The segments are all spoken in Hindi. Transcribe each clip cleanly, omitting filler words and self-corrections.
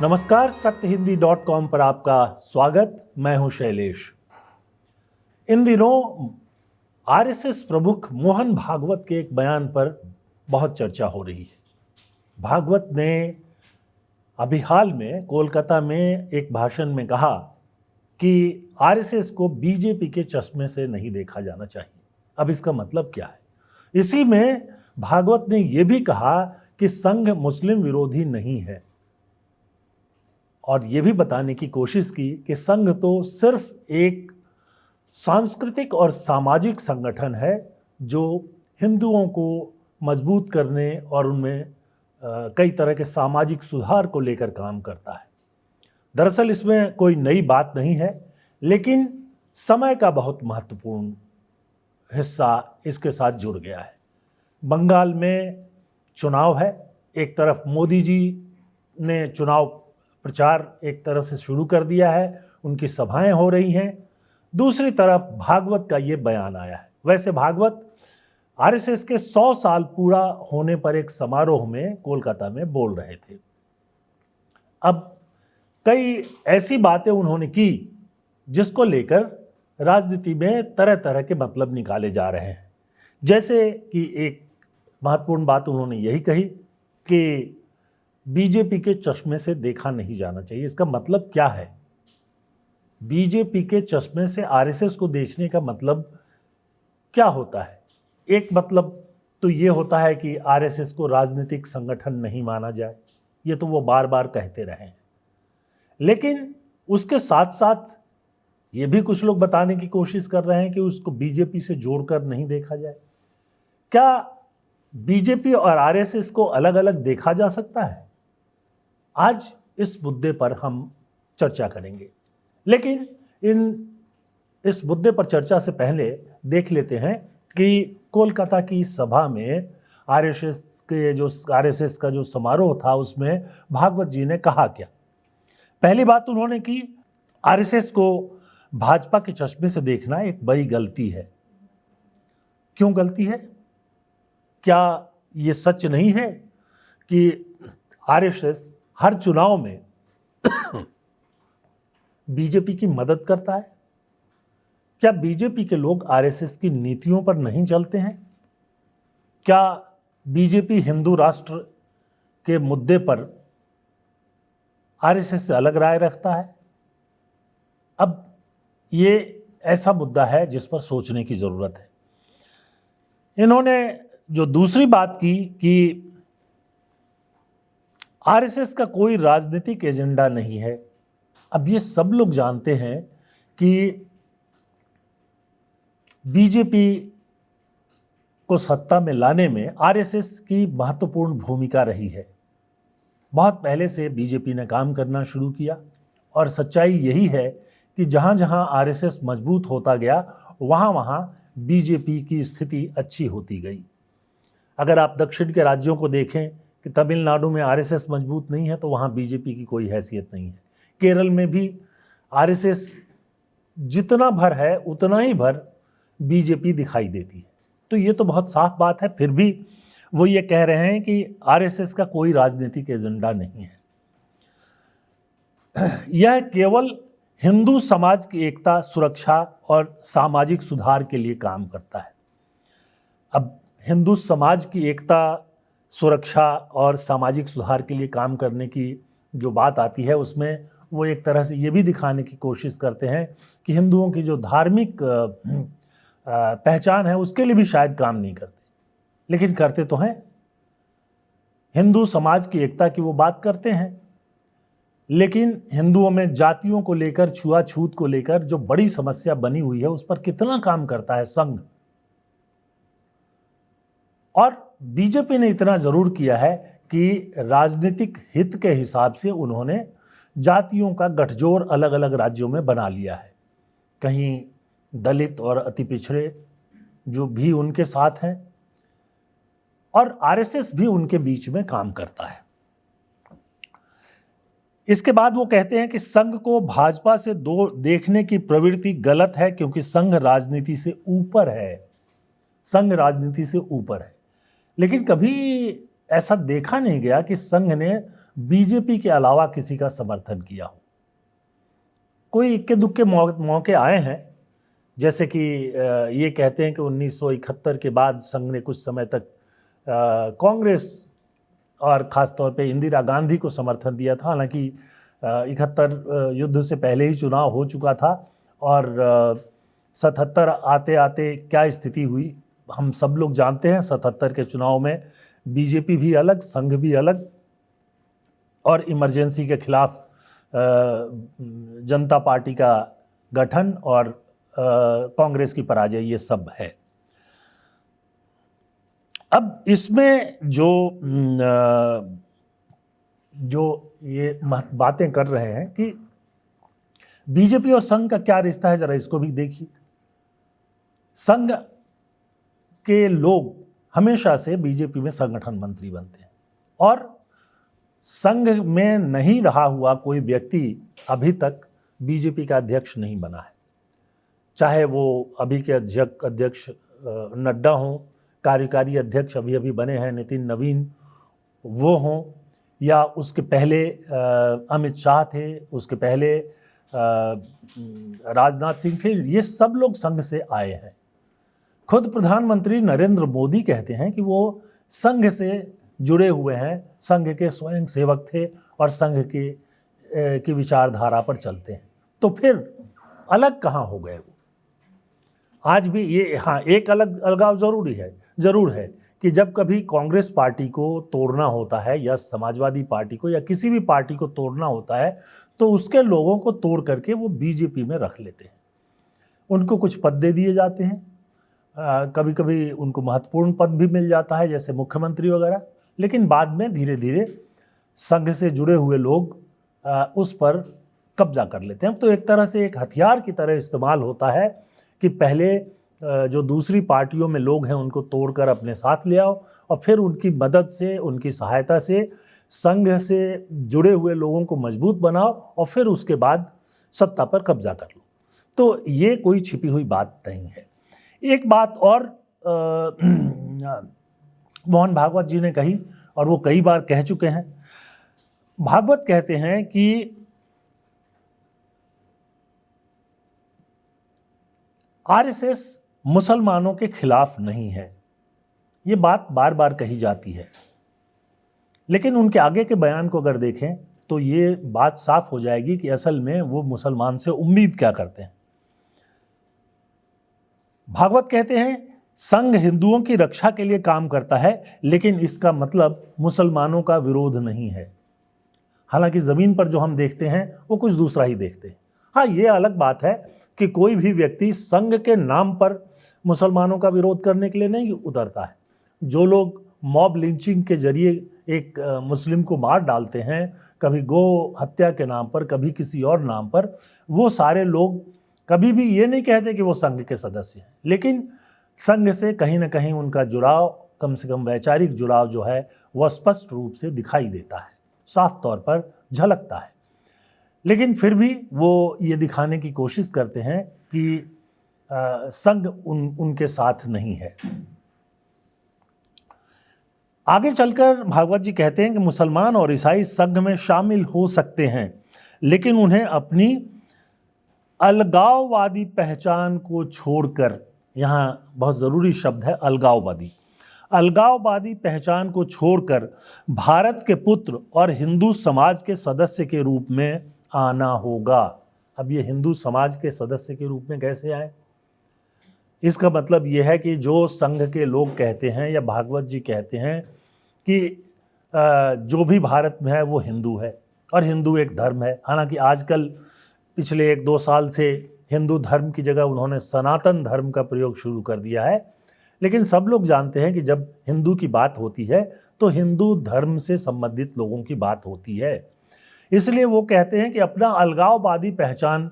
नमस्कार, सत्यहिंदी.com पर आपका स्वागत। मैं हूं शैलेश। इन दिनों आरएसएस प्रमुख मोहन भागवत के एक बयान पर बहुत चर्चा हो रही है। भागवत ने अभी हाल में कोलकाता में एक भाषण में कहा कि आरएसएस को बीजेपी के चश्मे से नहीं देखा जाना चाहिए। अब इसका मतलब क्या है? इसी में भागवत ने यह भी कहा कि संघ मुस्लिम विरोधी नहीं है और यह भी बताने की कोशिश की कि संघ तो सिर्फ एक सांस्कृतिक और सामाजिक संगठन है जो हिंदुओं को मजबूत करने और उनमें कई तरह के सामाजिक सुधार को लेकर काम करता है। दरअसल इसमें कोई नई बात नहीं है, लेकिन समय का बहुत महत्वपूर्ण हिस्सा इसके साथ जुड़ गया है। बंगाल में चुनाव है, एक तरफ मोदी जी ने चुनाव प्रचार एक तरफ से शुरू कर दिया है, उनकी सभाएं हो रही हैं, दूसरी तरफ भागवत का ये बयान आया है। वैसे भागवत आरएसएस के 100 साल पूरा होने पर एक समारोह में कोलकाता में बोल रहे थे। अब कई ऐसी बातें उन्होंने की जिसको लेकर राजनीति में तरह तरह के मतलब निकाले जा रहे हैं। जैसे कि एक महत्वपूर्ण बात उन्होंने यही कही कि बीजेपी के चश्मे से देखा नहीं जाना चाहिए। इसका मतलब क्या है? बीजेपी के चश्मे से आरएसएस को देखने का मतलब क्या होता है? एक मतलब तो ये होता है कि आरएसएस को राजनीतिक संगठन नहीं माना जाए, ये तो वो बार बार कहते रहे हैं। लेकिन उसके साथ साथ ये भी कुछ लोग बताने की कोशिश कर रहे हैं कि उसको बीजेपी से जोड़कर नहीं देखा जाए। क्या बीजेपी और आरएसएस को अलग अलग देखा जा सकता है? आज इस मुद्दे पर हम चर्चा करेंगे, लेकिन इस मुद्दे पर चर्चा से पहले देख लेते हैं कि कोलकाता की सभा में आरएसएस का जो समारोह था उसमें भागवत जी ने कहा क्या। पहली बात उन्होंने की, आरएसएस को भाजपा के चश्मे से देखना एक बड़ी गलती है। क्यों गलती है? क्या ये सच नहीं है कि आरएसएस हर चुनाव में बीजेपी की मदद करता है? क्या बीजेपी के लोग आरएसएस की नीतियों पर नहीं चलते हैं? क्या बीजेपी हिंदू राष्ट्र के मुद्दे पर आरएसएस से अलग राय रखता है? अब ये ऐसा मुद्दा है जिस पर सोचने की जरूरत है। इन्होंने जो दूसरी बात की कि आरएसएस का कोई राजनीतिक एजेंडा नहीं है। अब ये सब लोग जानते हैं कि बीजेपी को सत्ता में लाने में आरएसएस की महत्वपूर्ण भूमिका रही है। बहुत पहले से बीजेपी ने काम करना शुरू किया और सच्चाई यही है कि जहां जहां आरएसएस मजबूत होता गया वहां वहां बीजेपी की स्थिति अच्छी होती गई। अगर आप दक्षिण के राज्यों को देखें कि तमिलनाडु में आरएसएस मजबूत नहीं है तो वहाँ बीजेपी की कोई हैसियत नहीं है। केरल में भी आरएसएस जितना भर है उतना ही भर बीजेपी दिखाई देती है। तो ये तो बहुत साफ बात है। फिर भी वो ये कह रहे हैं कि आरएसएस का कोई राजनीतिक एजेंडा नहीं है, यह केवल हिंदू समाज की एकता, सुरक्षा और सामाजिक सुधार के लिए काम करता है। अब हिंदू समाज की एकता, सुरक्षा और सामाजिक सुधार के लिए काम करने की जो बात आती है उसमें वो एक तरह से ये भी दिखाने की कोशिश करते हैं कि हिंदुओं की जो धार्मिक पहचान है उसके लिए भी शायद काम नहीं करते, लेकिन करते तो हैं। हिंदू समाज की एकता की वो बात करते हैं, लेकिन हिंदुओं में जातियों को लेकर, छुआछूत को लेकर जो बड़ी समस्या बनी हुई है उस पर कितना काम करता है संघ। और बीजेपी ने इतना जरूर किया है कि राजनीतिक हित के हिसाब से उन्होंने जातियों का गठजोड़ अलग अलग राज्यों में बना लिया है। कहीं दलित और अति पिछड़े जो भी उनके साथ हैं, और आरएसएस भी उनके बीच में काम करता है। इसके बाद वो कहते हैं कि संघ को भाजपा से देखने की प्रवृत्ति गलत है क्योंकि संघ राजनीति से ऊपर है। संघ राजनीति से ऊपर है। लेकिन कभी ऐसा देखा नहीं गया कि संघ ने बीजेपी के अलावा किसी का समर्थन किया हो। कोई इक्के दुक्के मौके आए हैं, जैसे कि ये कहते हैं कि 1971 के बाद संघ ने कुछ समय तक कांग्रेस और ख़ासतौर पे इंदिरा गांधी को समर्थन दिया था। हालांकि 71 युद्ध से पहले ही चुनाव हो चुका था और 77 आते आते क्या स्थिति हुई हम सब लोग जानते हैं। 77 के चुनाव में बीजेपी भी अलग, संघ भी अलग, और इमरजेंसी के खिलाफ जनता पार्टी का गठन और कांग्रेस की पराजय, ये सब है। अब इसमें जो ये बातें कर रहे हैं कि बीजेपी और संघ का क्या रिश्ता है, जरा इसको भी देखिए। संघ के लोग हमेशा से बीजेपी में संगठन मंत्री बनते हैं और संघ में नहीं रहा हुआ कोई व्यक्ति अभी तक बीजेपी का अध्यक्ष नहीं बना है। चाहे वो अभी के अध्यक्ष नड्डा हों, कार्यकारी अध्यक्ष अभी अभी बने हैं नितिन नवीन वो हों, या उसके पहले अमित शाह थे, उसके पहले राजनाथ सिंह थे। ये सब लोग संघ से आए हैं। खुद प्रधानमंत्री नरेंद्र मोदी कहते हैं कि वो संघ से जुड़े हुए हैं, संघ के स्वयं सेवक थे और संघ की विचारधारा पर चलते हैं। तो फिर अलग कहाँ हो गए वो? आज भी ये, हाँ, एक अलगाव जरूर है कि जब कभी कांग्रेस पार्टी को तोड़ना होता है या समाजवादी पार्टी को या किसी भी पार्टी को तोड़ना होता है तो उसके लोगों को तोड़ करके वो बीजेपी में रख लेते हैं। उनको कुछ पद दे दिए जाते हैं, कभी कभी उनको महत्वपूर्ण पद भी मिल जाता है जैसे मुख्यमंत्री वगैरह, लेकिन बाद में धीरे धीरे संघ से जुड़े हुए लोग उस पर कब्जा कर लेते हैं। तो एक तरह से एक हथियार की तरह इस्तेमाल होता है कि पहले जो दूसरी पार्टियों में लोग हैं उनको तोड़कर अपने साथ ले आओ और फिर उनकी मदद से, उनकी सहायता से संघ से जुड़े हुए लोगों को मजबूत बनाओ और फिर उसके बाद सत्ता पर कब्जा कर लो। तो ये कोई छिपी हुई बात नहीं है। एक बात और मोहन भागवत जी ने कही और वो कई बार कह चुके हैं। भागवत कहते हैं कि आरएसएस मुसलमानों के खिलाफ नहीं है। ये बात बार बार कही जाती है, लेकिन उनके आगे के बयान को अगर देखें तो ये बात साफ हो जाएगी कि असल में वो मुसलमान से उम्मीद क्या करते हैं। भागवत कहते हैं संघ हिंदुओं की रक्षा के लिए काम करता है, लेकिन इसका मतलब मुसलमानों का विरोध नहीं है। हालांकि जमीन पर जो हम देखते हैं वो कुछ दूसरा ही देखते हैं। हाँ, ये अलग बात है कि कोई भी व्यक्ति संघ के नाम पर मुसलमानों का विरोध करने के लिए नहीं उतरता है। जो लोग मॉब लिंचिंग के जरिए एक मुस्लिम को मार डालते हैं, कभी गौ हत्या के नाम पर, कभी किसी और नाम पर, वो सारे लोग कभी भी ये नहीं कहते कि वो संघ के सदस्य हैं, लेकिन संघ से कहीं ना कहीं उनका जुड़ाव, कम से कम वैचारिक जुड़ाव जो है वह स्पष्ट रूप से दिखाई देता है, साफ तौर पर झलकता है। लेकिन फिर भी वो ये दिखाने की कोशिश करते हैं कि संघ उनके साथ नहीं है। आगे चलकर भागवत जी कहते हैं कि मुसलमान और ईसाई संघ में शामिल हो सकते हैं, लेकिन उन्हें अपनी अलगाववादी पहचान को छोड़कर, यहाँ बहुत ज़रूरी शब्द है अलगाववादी, अलगाववादी पहचान को छोड़कर भारत के पुत्र और हिंदू समाज के सदस्य के रूप में आना होगा। अब ये हिंदू समाज के सदस्य के रूप में कैसे आए? इसका मतलब ये है कि जो संघ के लोग कहते हैं या भागवत जी कहते हैं कि जो भी भारत में है वो हिंदू है और हिंदू एक धर्म है। हालांकि आजकल पिछले 1-2 साल से हिंदू धर्म की जगह उन्होंने सनातन धर्म का प्रयोग शुरू कर दिया है, लेकिन सब लोग जानते हैं कि जब हिंदू की बात होती है तो हिंदू धर्म से संबंधित लोगों की बात होती है। इसलिए वो कहते हैं कि अपना अलगाववादी पहचान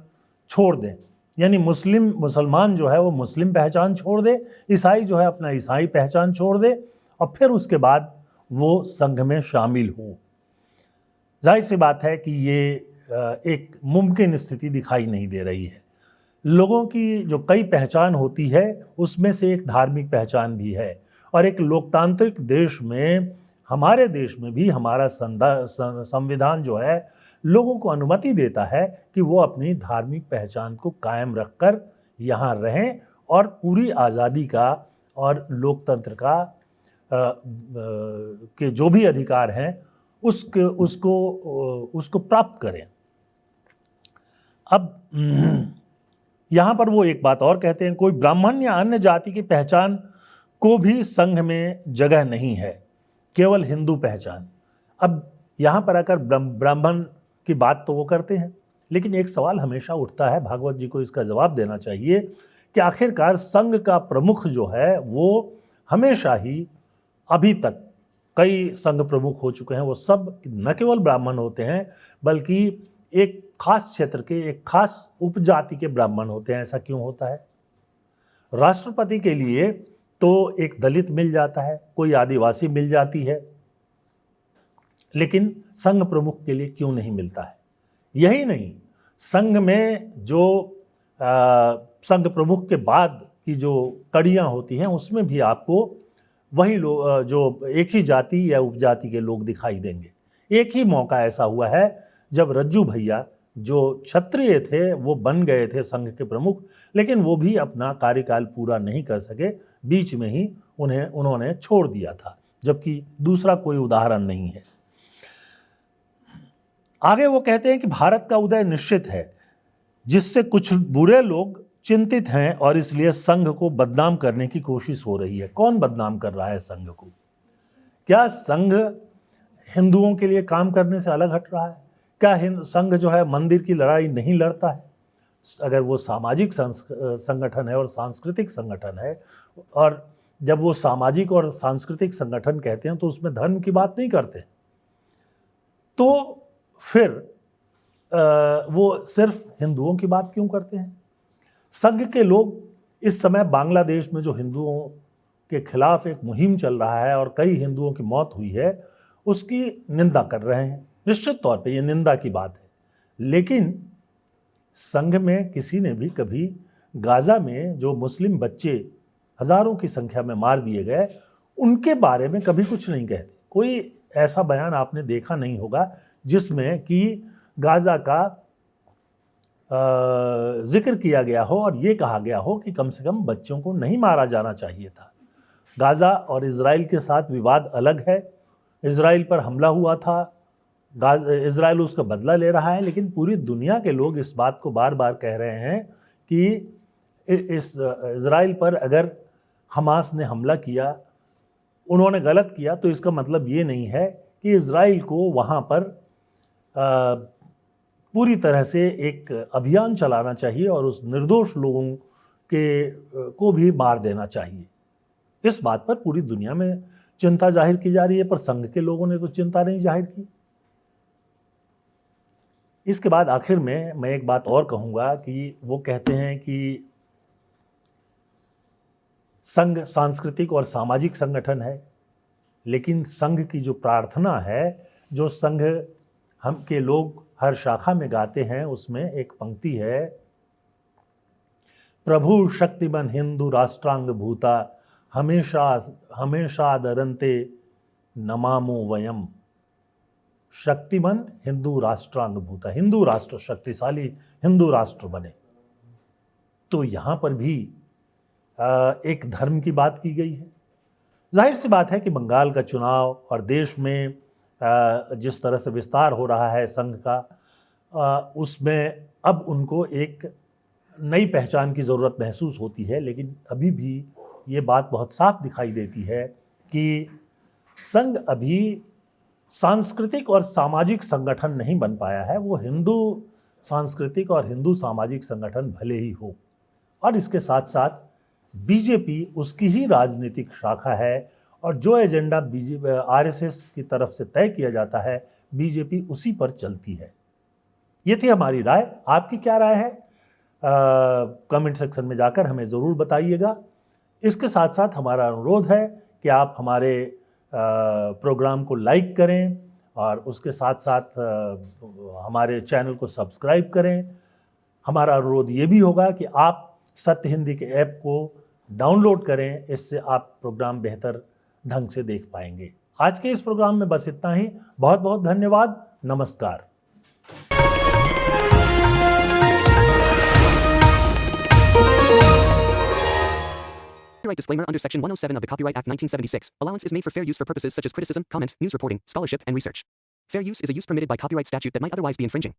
छोड़ दें, यानी मुसलमान जो है वो मुस्लिम पहचान छोड़ दे, ईसाई जो है अपना ईसाई पहचान छोड़ दे और फिर उसके बाद वो संघ में शामिल हो। जाहिर सी बात है कि ये एक मुमकिन स्थिति दिखाई नहीं दे रही है। लोगों की जो कई पहचान होती है उसमें से एक धार्मिक पहचान भी है, और एक लोकतांत्रिक देश में हमारे देश में भी हमारा संविधान जो है लोगों को अनुमति देता है कि वो अपनी धार्मिक पहचान को कायम रखकर यहाँ रहें और पूरी आज़ादी का और लोकतंत्र का के जो भी अधिकार हैं उसको प्राप्त करें। अब यहाँ पर वो एक बात और कहते हैं, कोई ब्राह्मण या अन्य जाति की पहचान को भी संघ में जगह नहीं है, केवल हिंदू पहचान। अब यहाँ पर आकर ब्राह्मण की बात तो वो करते हैं, लेकिन एक सवाल हमेशा उठता है, भागवत जी को इसका जवाब देना चाहिए कि आखिरकार संघ का प्रमुख जो है वो हमेशा ही अभी तक कई संघ प्रमुख हो चुके हैं, वो सब न केवल ब्राह्मण होते हैं बल्कि एक खास क्षेत्र के एक खास उपजाति के ब्राह्मण होते हैं। ऐसा क्यों होता है? राष्ट्रपति के लिए तो एक दलित मिल जाता है, कोई आदिवासी मिल जाती है, लेकिन संघ प्रमुख के लिए क्यों नहीं मिलता है? यही नहीं, संघ में जो संघ प्रमुख के बाद की जो कड़ियां होती हैं उसमें भी आपको वही लोग जो एक ही जाति या उपजाति के लोग दिखाई देंगे। एक ही मौका ऐसा हुआ है जब रज्जू भैया जो क्षत्रिय थे वो बन गए थे संघ के प्रमुख, लेकिन वो भी अपना कार्यकाल पूरा नहीं कर सके, बीच में ही उन्होंने छोड़ दिया था, जबकि दूसरा कोई उदाहरण नहीं है। आगे वो कहते हैं कि भारत का उदय निश्चित है, जिससे कुछ बुरे लोग चिंतित हैं और इसलिए संघ को बदनाम करने की कोशिश हो रही है। कौन बदनाम कर रहा है संघ को? क्या संघ हिंदुओं के लिए काम करने से अलग हट रहा है? क्या संघ जो है मंदिर की लड़ाई नहीं लड़ता है? अगर वो सामाजिक संगठन है और सांस्कृतिक संगठन है, और जब वो सामाजिक और सांस्कृतिक संगठन कहते हैं तो उसमें धर्म की बात नहीं करते, तो फिर वो सिर्फ हिंदुओं की बात क्यों करते हैं? संघ के लोग इस समय बांग्लादेश में जो हिंदुओं के खिलाफ एक मुहिम चल रहा है और कई हिंदुओं की मौत हुई है, उसकी निंदा कर रहे हैं। निश्चित तौर पे ये निंदा की बात है, लेकिन संघ में किसी ने भी कभी गाजा में जो मुस्लिम बच्चे हजारों की संख्या में मार दिए गए उनके बारे में कभी कुछ नहीं कहते। कोई ऐसा बयान आपने देखा नहीं होगा जिसमें कि गाजा का जिक्र किया गया हो और ये कहा गया हो कि कम से कम बच्चों को नहीं मारा जाना चाहिए था। गाजा और इजराइल के साथ विवाद अलग है, इजराइल पर हमला हुआ था, इजराइल उसका बदला ले रहा है, लेकिन पूरी दुनिया के लोग इस बात को बार बार कह रहे हैं कि इस इजराइल पर अगर हमास ने हमला किया, उन्होंने गलत किया, तो इसका मतलब ये नहीं है कि इजराइल को वहाँ पर पूरी तरह से एक अभियान चलाना चाहिए और उस निर्दोष लोगों को भी मार देना चाहिए। इस बात पर पूरी दुनिया में चिंता जाहिर की जा रही है, पर संघ के लोगों ने तो चिंता नहीं जाहिर की। इसके बाद आखिर में मैं एक बात और कहूँगा कि वो कहते हैं कि संघ सांस्कृतिक और सामाजिक संगठन है, लेकिन संघ की जो प्रार्थना है, जो संघ हम के लोग हर शाखा में गाते हैं, उसमें एक पंक्ति है, प्रभु शक्तिमन हिंदू राष्ट्रांग भूता हमेशा हमेशा दरंते नमामो वयम। शक्तिमन हिंदू राष्ट्रांग भूता, हिंदू राष्ट्र शक्तिशाली हिंदू राष्ट्र बने। तो यहाँ पर भी एक धर्म की बात की गई है। जाहिर सी बात है कि बंगाल का चुनाव और देश में जिस तरह से विस्तार हो रहा है संघ का, उसमें अब उनको एक नई पहचान की ज़रूरत महसूस होती है, लेकिन अभी भी ये बात बहुत साफ दिखाई देती है कि संघ अभी सांस्कृतिक और सामाजिक संगठन नहीं बन पाया है। वो हिंदू सांस्कृतिक और हिंदू सामाजिक संगठन भले ही हो, और इसके साथ साथ बीजेपी उसकी ही राजनीतिक शाखा है, और जो एजेंडा आरएसएस की तरफ से तय किया जाता है, बीजेपी उसी पर चलती है। ये थी हमारी राय। आपकी क्या राय है? कमेंट सेक्शन में जाकर हमें ज़रूर बताइएगा। इसके साथ साथ हमारा अनुरोध है कि आप हमारे प्रोग्राम को लाइक करें और उसके साथ साथ हमारे चैनल को सब्सक्राइब करें। हमारा अनुरोध ये भी होगा कि आप सत्य हिंदी के ऐप को डाउनलोड करें, इससे आप प्रोग्राम बेहतर ढंग से देख पाएंगे। आज के इस प्रोग्राम में बस इतना ही। बहुत बहुत धन्यवाद। नमस्कार। Copyright disclaimer under Section 107 of the Copyright Act 1976. Allowance is made for fair use for purposes such as criticism, comment, news reporting, scholarship, and research. Fair use is a use permitted by copyright statute that might otherwise be infringing.